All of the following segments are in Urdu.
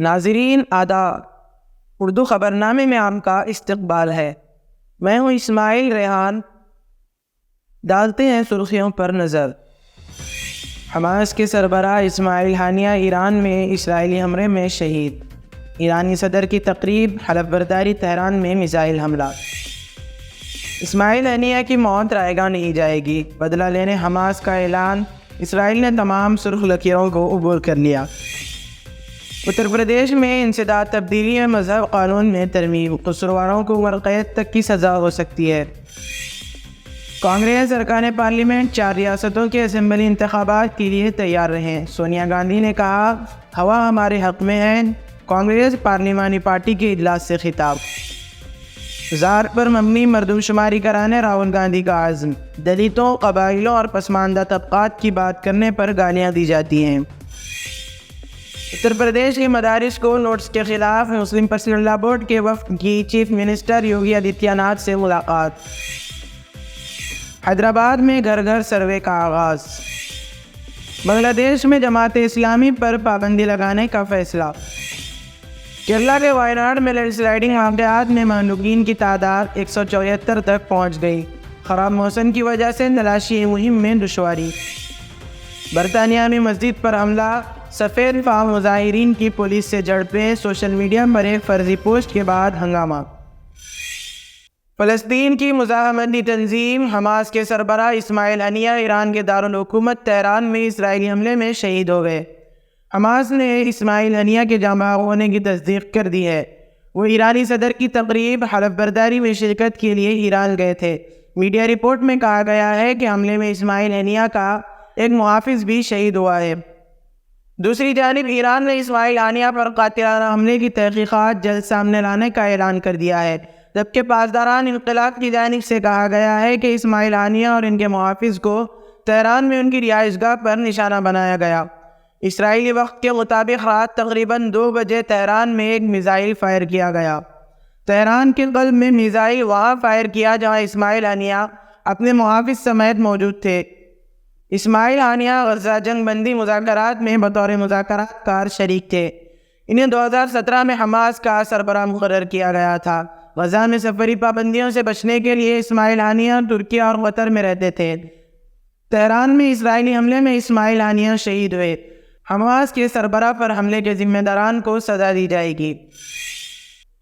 ناظرین آداب، اردو خبرنامے میں آپ کا استقبال ہے۔ میں ہوں اسماعیل ریحان۔ ڈالتے ہیں سرخیوں پر نظر۔ حماس کے سربراہ اسماعیل ہانیہ ایران میں اسرائیلی حملے میں شہید۔ ایرانی صدر کی تقریب، حلف برداری تہران میں میزائل حملہ۔ اسماعیل ہانیہ کی موت رائے گاہ نہیں جائے گی، بدلہ لینے حماس کا اعلان۔ اسرائیل نے تمام سرخ لکیروں کو عبور کر لیا۔ اتر پردیش میں انسداد تبدیلی میں مذہب قانون میں ترمیم، قصورواروں کو عمر قید تک کی سزا ہو سکتی ہے۔ کانگریس ارکان پارلیمنٹ 4 ریاستوں کے اسمبلی انتخابات کے لیے تیار رہیں۔ سونیا گاندھی نے کہا، ہوا ہمارے حق میں ہے۔ کانگریس پارلیمانی پارٹی کے اجلاس سے خطاب۔ ذات پر مبنی مردم شماری کرانے راہل گاندھی کا عزم۔ دلتوں، قبائلیوں اور پسماندہ طبقات کی بات کرنے پر گالیاں دی جاتی ہیں۔ اتر پردیش کے مدارس کو نوٹس کے خلاف مسلم پرسنل لا بورڈ کے وفد کی چیف منسٹر یوگی آدتیہ ناتھ سے ملاقات۔ حیدرآباد میں گھر گھر سروے کا آغاز۔ بنگلہ دیش میں جماعت اسلامی پر پابندی لگانے کا فیصلہ۔ کیرلا کے وائناڈ میں لینڈ سلائیڈنگ واقعات میں مہلوکین کی تعداد 174 تک پہنچ گئی۔ خراب موسم کی وجہ سے تلاشی مہم میں دشواری۔ برطانیہ میں مسجد پر حملہ، سفید فام مظاہرین کی پولیس سے جھڑپیں، سوشل میڈیا پر ایک فرضی پوسٹ کے بعد ہنگامہ۔ فلسطین کی مزاحمتی تنظیم حماس کے سربراہ اسماعیل ہانیہ ایران کے دارالحکومت تہران میں اسرائیلی حملے میں شہید ہو گئے۔ حماس نے اسماعیل ہانیہ کے جاں بحق ہونے کی تصدیق کر دی ہے۔ وہ ایرانی صدر کی تقریب، حلف برداری میں شرکت کے لیے ایران گئے تھے۔ میڈیا رپورٹ میں کہا گیا ہے کہ حملے میں اسماعیل ہانیہ کا ایک محافظ بھی شہید ہوا ہے۔ دوسری جانب ایران نے اسماعیل ہانیہ پر قاتلانہ حملے کی تحقیقات جلد سامنے لانے کا اعلان کر دیا ہے، جبکہ پاسداران انقلاب کی جانب سے کہا گیا ہے کہ اسماعیل ہانیہ اور ان کے محافظ کو تہران میں ان کی رہائش گاہ پر نشانہ بنایا گیا۔ اسرائیلی وقت کے مطابق رات تقریباً 2 بجے تہران میں ایک میزائل فائر کیا گیا۔ تہران کے قلب میں میزائل وہاں فائر کیا جہاں اسماعیل ہانیہ اپنے محافظ سمیت موجود تھے۔ اسماعیل ہانیہ غزہ جنگ بندی مذاکرات میں بطور مذاکرات کار شریک تھے۔ انہیں 2017 میں حماس کا سربراہ مقرر کیا گیا تھا۔ غزہ میں سفری پابندیوں سے بچنے کے لیے اسماعیل ہانیہ ترکی اور قطر میں رہتے تھے۔ تہران میں اسرائیلی حملے میں اسماعیل ہانیہ شہید ہوئے۔ حماس کے سربراہ پر حملے کے ذمہ داران کو سزا دی جائے گی۔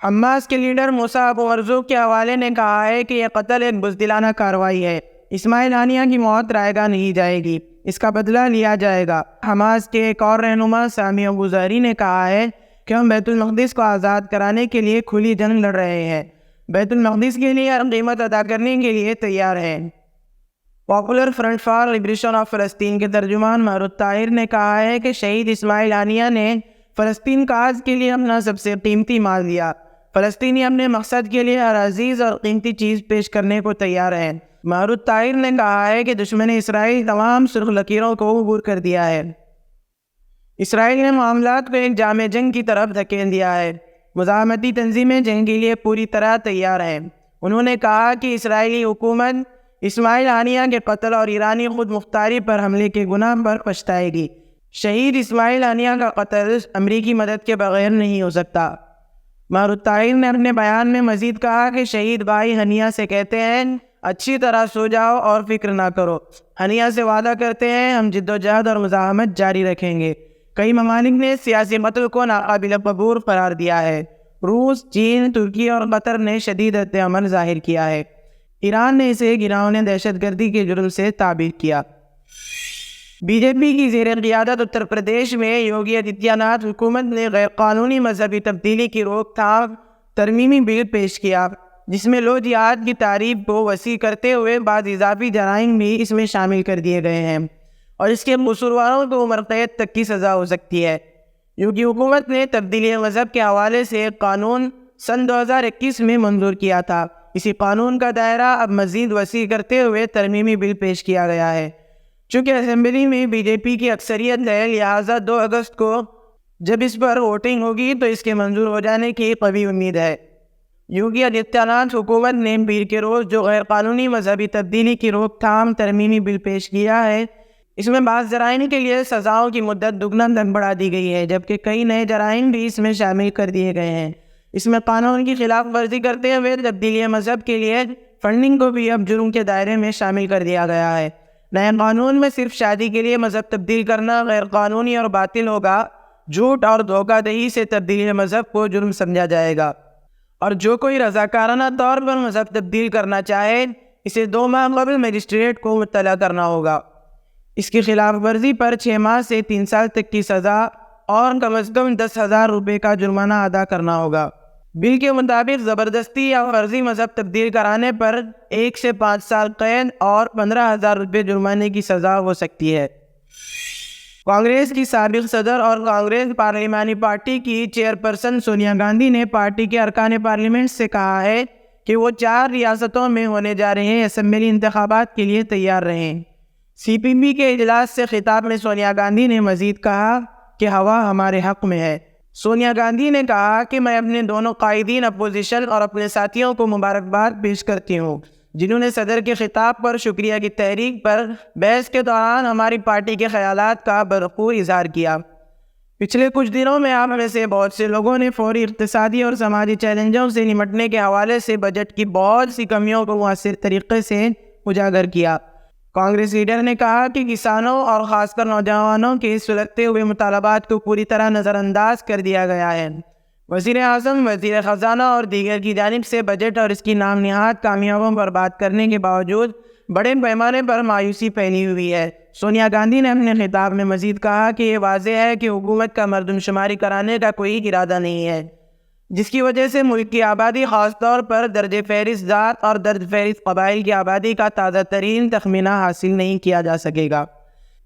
حماس کے لیڈر موسیٰ ابو مرزوق کے حوالے نے کہا ہے کہ یہ قتل ایک بزدلانہ کارروائی ہے۔ اسماعیل ہانیہ کی موت رائے گاہ نہیں جائے گی، اس کا بدلہ لیا جائے گا۔ حماس کے ایک اور رہنما سامی ابو ظہری نے کہا ہے کہ ہم بیت المقدس کو آزاد کرانے کے لیے کھلی جنگ لڑ رہے ہیں، بیت المقدس کے لیے ہر قیمت ادا کرنے کے لیے تیار ہیں۔ Popular front for liberation of فلسطین کے ترجمان مہرود طاہر نے کہا ہے کہ شہید اسماعیل ہانیہ نے فلسطین کاز کے لیے اپنا سب سے قیمتی مال دیا۔ فلسطینی اپنے مقصد کے لیے ہر عزیز اور قیمتی چیز پیش کرنے کو تیار ہیں۔ مہرود طاہر نے کہا ہے کہ دشمن اسرائیل تمام سرخ لکیروں کو عبور کر دیا ہے۔ اسرائیل نے معاملات کو ایک جامع جنگ کی طرف دھکیل دیا ہے۔ مزاحمتی تنظیمیں جنگ کے لیے پوری طرح تیار ہیں۔ انہوں نے کہا کہ اسرائیلی حکومت اسماعیل ہانیہ کے قتل اور ایرانی خود مختاری پر حملے کے گناہ پر پچھتائے گی۔ شہید اسماعیل ہانیہ کا قتل امریکی مدد کے بغیر نہیں ہو سکتا۔ مہرود طاہر نے اپنے بیان میں مزید کہا کہ شہید بھائی ہانیہ سے کہتے ہیں، اچھی طرح سو جاؤ اور فکر نہ کرو۔ ہانیہ سے وعدہ کرتے ہیں، ہم جدوجہد اور مزاحمت جاری رکھیں گے۔ کئی ممالک نے سیاسی قتل کو ناقابل قبول قرار دیا ہے۔ روس، چین، ترکی اور قطر نے شدید رد عمل ظاہر کیا ہے۔ ایران نے اسے گراؤنِ دہشت گردی کے جرم سے تعبیر کیا۔ بی جے پی کی زیر قیادت اتر پردیش میں یوگی آدتیہ ناتھ حکومت نے غیر قانونی مذہبی تبدیلی کی روک تھام ترمیمی بل پیش کیا، جس میں لو جہاد کی تعریف کو وسیع کرتے ہوئے بعض اضافی جرائم بھی اس میں شامل کر دیے گئے ہیں، اور اس کے قصورواروں کو عمر قید تک کی سزا ہو سکتی ہے۔ یوگی حکومت نے تبدیلی مذہب کے حوالے سے ایک قانون سن 2021 میں منظور کیا تھا۔ اسی قانون کا دائرہ اب مزید وسیع کرتے ہوئے ترمیمی بل پیش کیا گیا ہے۔ چونکہ اسمبلی میں بی جے پی کی اکثریت ہے، لہٰذا 2 اگست کو جب اس پر ووٹنگ ہوگی تو اس کے منظور ہو جانے کی قوی امید ہے۔ یوگی آدتیہ ناتھ حکومت نے پیر کے روز جو غیر قانونی مذہبی تبدیلی کی روک تھام ترمیمی بل پیش کیا ہے، اس میں بعض جرائم کے لیے سزاؤں کی مدت دگنا تک بڑھا دی گئی ہے، جبکہ کئی نئے جرائم بھی اس میں شامل کر دیے گئے ہیں۔ اس میں قانون کی خلاف ورزی کرتے ہوئے تبدیلی مذہب کے لیے فنڈنگ کو بھی اب جرم کے دائرے میں شامل کر دیا گیا ہے۔ نئے قانون میں صرف شادی کے لیے مذہب تبدیل کرنا غیر قانونی اور باطل ہوگا۔ جھوٹ اور دھوکہ دہی سے تبدیلی مذہب کو جرم سمجھا جائے گا، اور جو کوئی رضاکارانہ طور پر مذہب تبدیل کرنا چاہے اسے 2 ماہ قبل مجسٹریٹ کو مطلع کرنا ہوگا۔ اس کی خلاف ورزی پر 6 ماہ سے 3 سال تک کی سزا اور کم از کم 10,000 روپے کا جرمانہ ادا کرنا ہوگا۔ بل کے مطابق زبردستی یا فرضی مذہب تبدیل کرانے پر 1 سے 5 سال قید اور 15,000 روپے جرمانے کی سزا ہو سکتی ہے۔ کانگریس کی سابق صدر اور کانگریس پارلیمانی پارٹی کی چیئرپرسن سونیا گاندھی نے پارٹی کے ارکان پارلیمنٹ سے کہا ہے کہ وہ 4 ریاستوں میں ہونے جا رہے اسمبلی انتخابات کے لیے تیار رہیں۔ سی پی پی کے اجلاس سے خطاب میں سونیا گاندھی نے مزید کہا کہ ہوا ہمارے حق میں ہے۔ سونیا گاندھی نے کہا کہ میں اپنے دونوں قائدین اپوزیشن اور اپنے ساتھیوں کو مبارکباد پیش کرتی ہوں، جنہوں نے صدر کے خطاب پر شکریہ کی تحریک پر بحث کے دوران ہماری پارٹی کے خیالات کا بھرپور اظہار کیا۔ پچھلے کچھ دنوں میں آپ میں سے بہت سے لوگوں نے فوری اقتصادی اور سماجی چیلنجوں سے نمٹنے کے حوالے سے بجٹ کی بہت سی کمیوں کو مؤثر طریقے سے اجاگر کیا۔ کانگریس لیڈر نے کہا کہ کسانوں اور خاص کر نوجوانوں کے سلگتے ہوئے مطالبات کو پوری طرح نظر انداز کر دیا گیا ہے۔ وزیر اعظم، وزیر خزانہ اور دیگر کی جانب سے بجٹ اور اس کی نام نہاد کامیابیوں پر بات کرنے کے باوجود بڑے پیمانے پر مایوسی پھیلی ہوئی ہے۔ سونیا گاندھی نے اپنے خطاب میں مزید کہا کہ یہ واضح ہے کہ حکومت کا مردم شماری کرانے کا کوئی ارادہ نہیں ہے، جس کی وجہ سے ملک کی آبادی، خاص طور پر درج فہرست ذات اور درج فہرست قبائل کی آبادی کا تازہ ترین تخمینہ حاصل نہیں کیا جا سکے گا۔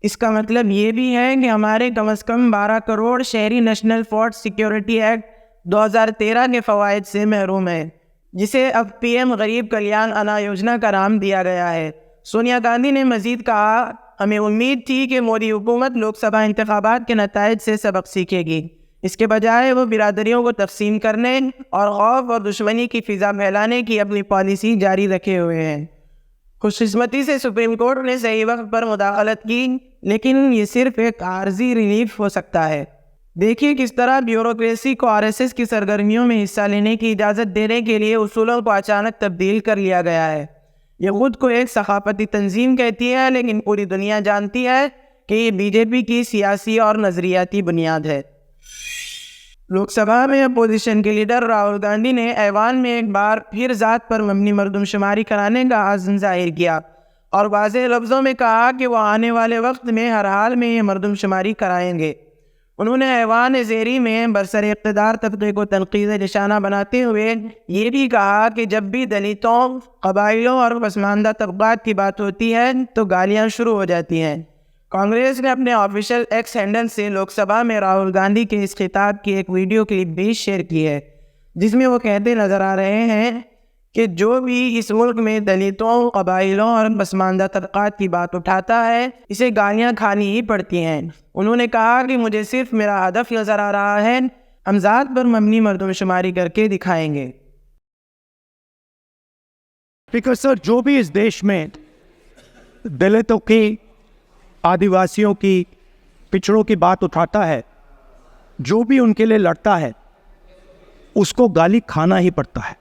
اس کا مطلب یہ بھی ہے کہ ہمارے کم از کم 12 کروڑ شہری نیشنل فوڈ سیکیورٹی ایکٹ 2013 کے فوائد سے محروم ہیں، جسے اب پی ایم غریب کلیان انا یوجنا کا نام دیا گیا ہے۔ سونیا گاندھی نے مزید کہا، ہمیں امید تھی کہ مودی حکومت لوک سبھا انتخابات کے نتائج سے سبق سیکھے گی، اس کے بجائے وہ برادریوں کو تقسیم کرنے اور خوف اور دشمنی کی فضا پھیلانے کی اپنی پالیسی جاری رکھے ہوئے ہیں۔ خوش قسمتی سے سپریم کورٹ نے صحیح وقت پر مداخلت کی، لیکن یہ صرف ایک عارضی ریلیف ہو سکتا ہے۔ دیکھیے کس طرح بیوروکریسی کو RSS کی سرگرمیوں میں حصہ لینے کی اجازت دینے کے لیے اصولوں کو اچانک تبدیل کر لیا گیا ہے۔ یہ خود کو ایک ثقافتی تنظیم کہتی ہے، لیکن پوری دنیا جانتی ہے کہ یہ BJP کی سیاسی اور نظریاتی بنیاد ہے۔ لوک سبھا میں اپوزیشن کے لیڈر راہل گاندھی نے ایوان میں ایک بار پھر ذات پر مبنی مردم شماری کرانے کا عزم ظاہر کیا اور واضح لفظوں میں کہا کہ وہ آنے والے وقت میں ہر حال میں یہ مردم شماری کرائیں گے۔ انہوں نے ایوان زیری میں برسر اقتدار طبقے کو تنقید نشانہ بناتے ہوئے یہ بھی کہا کہ جب بھی دلتوں، قبائلیوں اور پسماندہ طبقات کی بات ہوتی ہے تو گالیاں شروع ہو جاتی ہیں۔ کانگریس نے اپنے آفیشیل ایکس ہینڈل سے لوک سبھا میں راہل گاندھی کے اس خطاب کی ایک ویڈیو کلپ بھی شیئر کی ہے، جس میں وہ کہتے نظر آ رہے ہیں کہ جو بھی اس ملک میں دلتوں، قبائلیوں اور پسماندہ طبقات کی بات اٹھاتا ہے اسے گالیاں کھانی ہی پڑتی ہیں۔ انہوں نے کہا کہ مجھے صرف میرا ہدف نظر آ رہا ہے، ہم ذات پر مبنی مردم شماری کر کے دکھائیں گے۔ اسپیکر سر، جو بھی اس دیش میں دلتوں کی، آدیواسیوں کی، پچھڑوں کی بات اٹھاتا ہے، جو بھی ان کے لیے لڑتا ہے، اس کو گالی کھانا ہی پڑتا ہے۔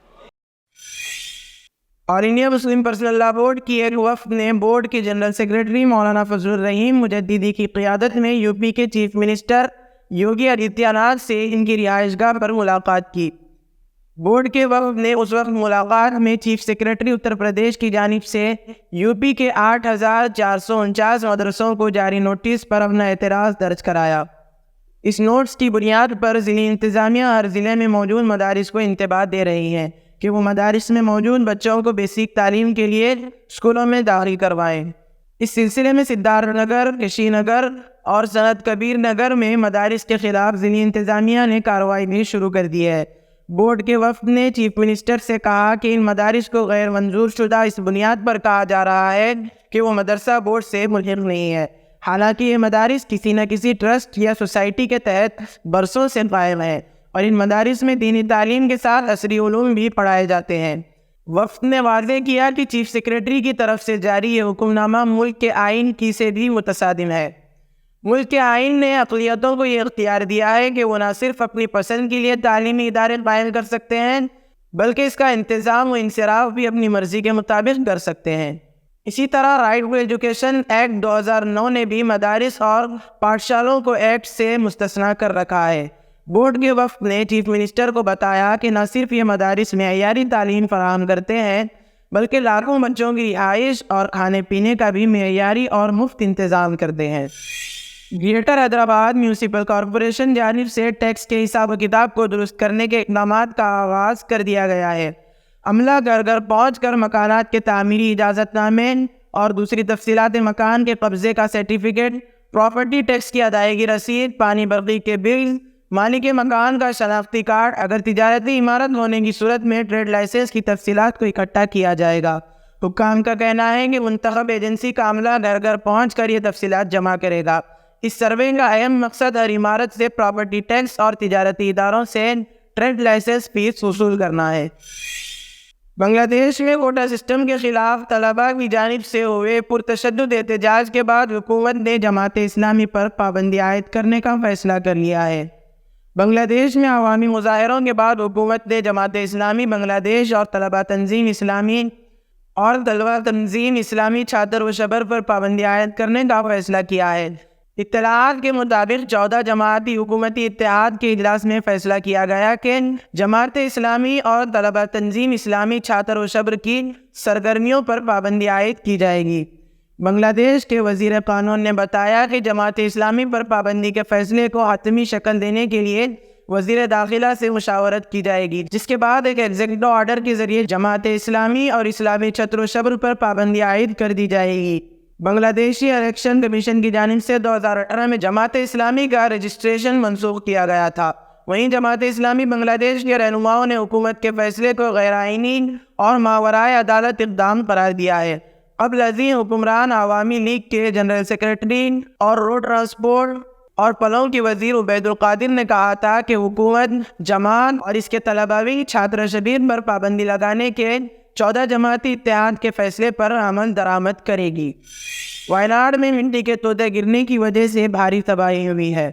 آل انڈیا مسلم پرسنل لا بورڈ کی ایک وفد نے بورڈ کے جنرل سیکریٹری مولانا فضل الرحیم مجددی کی قیادت میں UP کے چیف منسٹر یوگی آدتیہ ناتھ سے ان کی رہائش گاہ پر ملاقات کی۔ بورڈ کے وفد نے اس وقت ملاقات میں چیف سیکریٹری اتر پردیش کی جانب سے UP کے 8,449 مدرسوں کو جاری نوٹس پر اپنا اعتراض درج کرایا۔ اس نوٹس کی بنیاد پر ضلعی انتظامیہ ہر ضلع میں موجود مدارس کو انتباہ دے رہی ہے کہ وہ مدارس میں موجود بچوں کو بیسک تعلیم کے لیے اسکولوں میں داخل کروائیں۔ اس سلسلے میں سدھارتھ نگر، کشی نگر اور سنت کبیر نگر میں مدارس کے خلاف ضلعی انتظامیہ نے کارروائی بھی شروع کر دی ہے۔ بورڈ کے وفد نے چیف منسٹر سے کہا کہ ان مدارس کو غیر منظور شدہ اس بنیاد پر کہا جا رہا ہے کہ وہ مدرسہ بورڈ سے ملحق نہیں ہے، حالانکہ یہ مدارس کسی نہ کسی ٹرسٹ یا سوسائٹی کے تحت برسوں سے قائم ہیں اور ان مدارس میں دینی تعلیم کے ساتھ عصری علوم بھی پڑھائے جاتے ہیں۔ وفد نے واضح کیا کہ چیف سیکریٹری کی طرف سے جاری یہ حکم نامہ ملک کے آئین کی سے بھی متصادم ہے۔ ملک کے آئین نے اقلیتوں کو یہ اختیار دیا ہے کہ وہ نہ صرف اپنی پسند کے لیے تعلیمی ادارے قائم کر سکتے ہیں بلکہ اس کا انتظام و انصراف بھی اپنی مرضی کے مطابق کر سکتے ہیں۔ اسی طرح رائٹ ٹو ایجوکیشن ایکٹ 2009 نے بھی مدارس اور پاٹھشالوں کو ایکٹ سے مستثنیٰ کر رکھا ہے۔ بورڈ کے وفد نے چیف منسٹر کو بتایا کہ نہ صرف یہ مدارس معیاری تعلیم فراہم کرتے ہیں بلکہ لاکھوں بچوں کی رہائش اور کھانے پینے کا بھی معیاری اور مفت انتظام کرتے ہیں۔ گریٹر حیدرآباد میونسپل کارپوریشن جانب سے ٹیکس کے حساب و کتاب کو درست کرنے کے اقدامات کا آغاز کر دیا گیا ہے۔ عملہ گھر گھر پہنچ کر مکانات کے تعمیری اجازت نامے اور دوسری تفصیلات مکان کے قبضے کا سرٹیفکیٹ، پراپرٹی ٹیکس کی ادائیگی رسید، پانی برقی کے بل، مالک مکان کا شناختی کارڈ، اگر تجارتی عمارت ہونے کی صورت میں ٹریڈ لائسنس کی تفصیلات کو اکٹھا کیا جائے گا۔ حکام کا کہنا ہے کہ منتخب ایجنسی کا عملہ گھر گھر پہنچ کر یہ تفصیلات جمع کرے گا۔ اس سروے کا اہم مقصد ہر عمارت سے پراپرٹی ٹیکس اور تجارتی اداروں سے ٹریڈ لائسنس فیس وصول کرنا ہے۔ بنگلہ دیش میں کوٹا سسٹم کے خلاف طلباء کی جانب سے ہوئے پرتشدد احتجاج کے بعد حکومت نے جماعت اسلامی پر پابندی عائد کرنے کا فیصلہ کر لیا ہے۔ بنگلہ دیش میں عوامی مظاہروں کے بعد حکومت نے جماعت اسلامی بنگلہ دیش اور طلباء تنظیم اسلامی چھاتر و شبر پر پابندی عائد کرنے کا فیصلہ کیا ہے۔ اطلاعات کے مطابق 14 جماعتی حکومتی اتحاد کے اجلاس میں فیصلہ کیا گیا کہ جماعت اسلامی اور طلباء تنظیم اسلامی چھاتر و شبر کی سرگرمیوں پر پابندی عائد کی جائے گی۔ بنگلہ دیش کے وزیر قانون نے بتایا کہ جماعت اسلامی پر پابندی کے فیصلے کو حتمی شکل دینے کے لیے وزیر داخلہ سے مشاورت کی جائے گی، جس کے بعد ایک ایگزیکٹو آرڈر کے ذریعے جماعت اسلامی اور اسلامی چھتر و شبر پر پابندی عائد کر دی جائے گی۔ بنگلہ دیشی الیکشن کمیشن کی جانب سے 2018 میں جماعت اسلامی کا رجسٹریشن منسوخ کیا گیا تھا۔ وہیں جماعت اسلامی بنگلہ دیش کے رہنماؤں نے حکومت کے فیصلے کو غیر آئینی اور ماورائے عدالت اقدام قرار دیا ہے۔ قبل ازیں حکمران عوامی لیگ کے جنرل سیکریٹری اور روڈ ٹرانسپورٹ اور پلوں کے وزیر عبید القادر نے کہا تھا کہ حکومت جماعت اور اس کے طلباوی چھاتر شبیر پر پابندی لگانے کے 14 جماعتی اتحاد کے فیصلے پر عمل درآمد کرے گی۔ وائناڈ میں مٹی کے تودے گرنے کی وجہ سے بھاری تباہی ہوئی ہے۔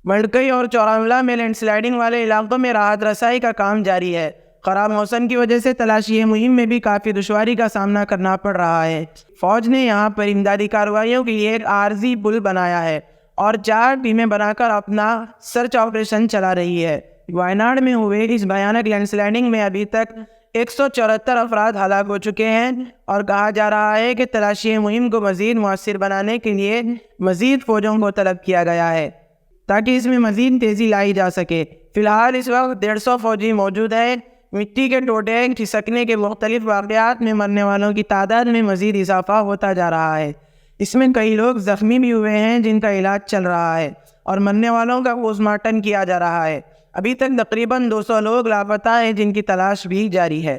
مڑکئی اور چوراملہ میں لینڈ سلائیڈنگ والے علاقوں میں راحت رسائی کا کام جاری ہے۔ خراب موسم کی وجہ سے تلاشی مہم میں بھی کافی دشواری کا سامنا کرنا پڑ رہا ہے۔ فوج نے یہاں پر امدادی کارروائیوں کے لیے ایک عارضی پل بنایا ہے اور 4 ٹیمیں بنا کر اپنا سرچ آپریشن چلا رہی ہے۔ وائناڈ میں ہوئے اس بھیانک لینڈ سلائیڈنگ میں ابھی تک 174 افراد ہلاک ہو چکے ہیں اور کہا جا رہا ہے کہ تلاشی مہم کو مزید مؤثر بنانے کے لیے مزید فوجوں کو طلب کیا گیا ہے تاکہ اس میں مزید تیزی لائی جا سکے۔ فی الحال اس وقت 150 فوجی موجود ہیں۔ مٹی کے ٹوٹے کھسکنے کے مختلف واقعات میں مرنے والوں کی تعداد میں مزید اضافہ ہوتا جا رہا ہے۔ اس میں کئی لوگ زخمی بھی ہوئے ہیں جن کا علاج چل رہا ہے اور مرنے والوں کا پوسٹ مارٹم کیا جا رہا ہے۔ ابھی تک تقریباً 200 لوگ لاپتہ ہیں جن کی تلاش بھی جاری ہے۔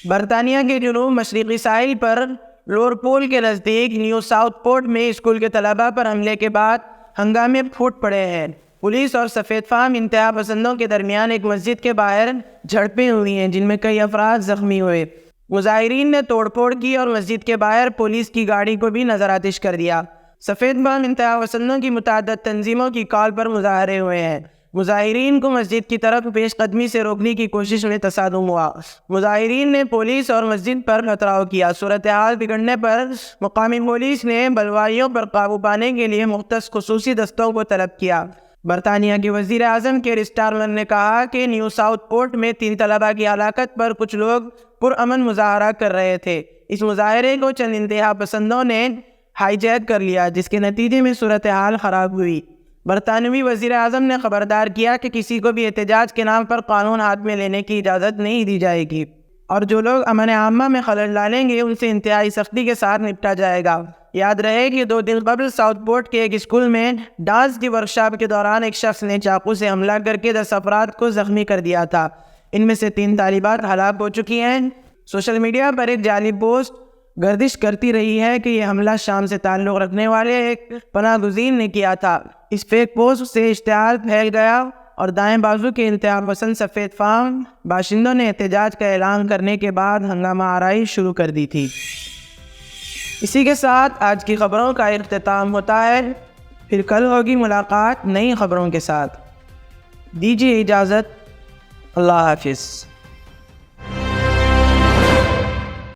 برطانیہ کے جنوب مشرقی ساحل پر لورپول کے نزدیک نیو ساؤتھ پورٹ میں اسکول کے طلباء پر حملے کے بعد ہنگامے پھوٹ پڑے ہیں۔ پولیس اور سفید فام انتہا پسندوں کے درمیان ایک مسجد کے باہر جھڑپیں ہوئی ہیں جن میں کئی افراد زخمی ہوئے۔ مظاہرین نے توڑ پھوڑ کی اور مسجد کے باہر پولیس کی گاڑی کو بھی نظر آتش کر دیا۔ سفید فام انتہا پسندوں کی متعدد تنظیموں کی کال پر مظاہرے ہوئے ہیں۔ مظاہرین کو مسجد کی طرف پیش قدمی سے روکنے کی کوشش میں تصادم ہوا۔ مظاہرین نے پولیس اور مسجد پر پتھراؤ کیا۔ صورتحال بگڑنے پر مقامی پولیس نے بلوائیوں پر قابو پانے کے لیے مختص خصوصی دستوں کو طلب کیا۔ برطانیہ کے وزیر اعظم کیر اسٹارمر نے کہا کہ نیو ساؤتھ پورٹ میں 3 طلباء کی ہلاکت پر کچھ لوگ پرامن مظاہرہ کر رہے تھے۔ اس مظاہرے کو چند انتہا پسندوں نے ہائی جیک کر لیا جس کے نتیجے میں صورتحال خراب ہوئی۔ برطانوی وزیر اعظم نے خبردار کیا کہ کسی کو بھی احتجاج کے نام پر قانون ہاتھ میں لینے کی اجازت نہیں دی جائے گی اور جو لوگ امن عامہ میں خلل ڈالیں گے ان سے انتہائی سختی کے ساتھ نپٹا جائے گا۔ یاد رہے کہ 2 دن قبل ساؤتھ پورٹ کے ایک اسکول میں ڈانس کی ورکشاپ کے دوران ایک شخص نے چاقو سے حملہ کر کے 10 افراد کو زخمی کر دیا تھا۔ ان میں سے 3 طالبات ہلاک ہو چکی ہیں۔ سوشل میڈیا پر ایک جعلی پوسٹ گردش کرتی رہی ہے کہ یہ حملہ شام سے تعلق رکھنے والے ایک پناہ گزین نے کیا تھا۔ اس فیک پوسٹ سے اشتعال پھیل گیا اور دائیں بازو کے انتہا پسند سفید فام باشندوں نے احتجاج کا اعلان کرنے کے بعد ہنگامہ آرائی شروع کر دی تھی۔ اسی کے ساتھ آج کی خبروں کا اختتام ہوتا ہے۔ پھر کل ہوگی ملاقات نئی خبروں کے ساتھ۔ دیجیے اجازت، اللہ حافظ۔